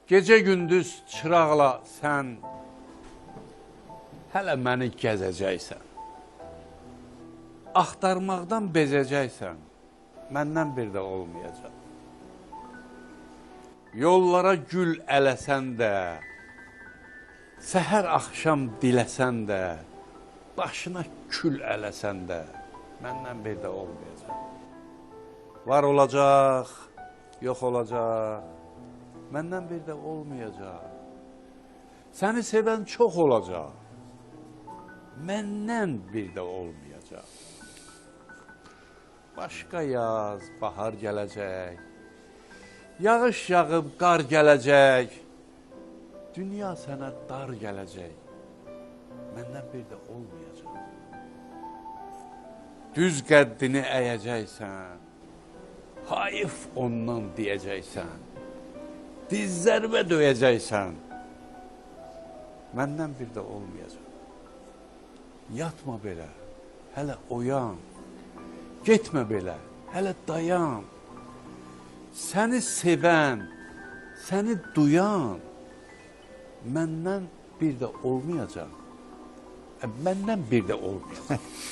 Gecə gündüz çıraqla sən hələ məni gəzəcəksən. Axtarmaqdan bezəcəksən, məndən bir də olmayacaq. Yollara gül ələsən də, səhər axşam diləsən də, başına kül ələsən də, məndən bir də olmayacaq. Var olacaq, yox olacaq, məndən bir də olmayacaq. Səni sevən çox olacaq, məndən bir də olmayacaq. Başqa yaz, bahar gələcək, yağış yağıb qar gələcək, dünya sənə dar gələcək, məndən bir də olmayacaq. Düz qəddini əyəcəksən, hayıf ondan deyəcəksən, dizlərimə döyəcəksən, məndən bir də olmayacaq. Yatma belə, hələ oyan, getmə belə, hələ dayan. Səni sevən, səni duyan, məndən bir də olmayacaq. Məndən bir də olmayacaq.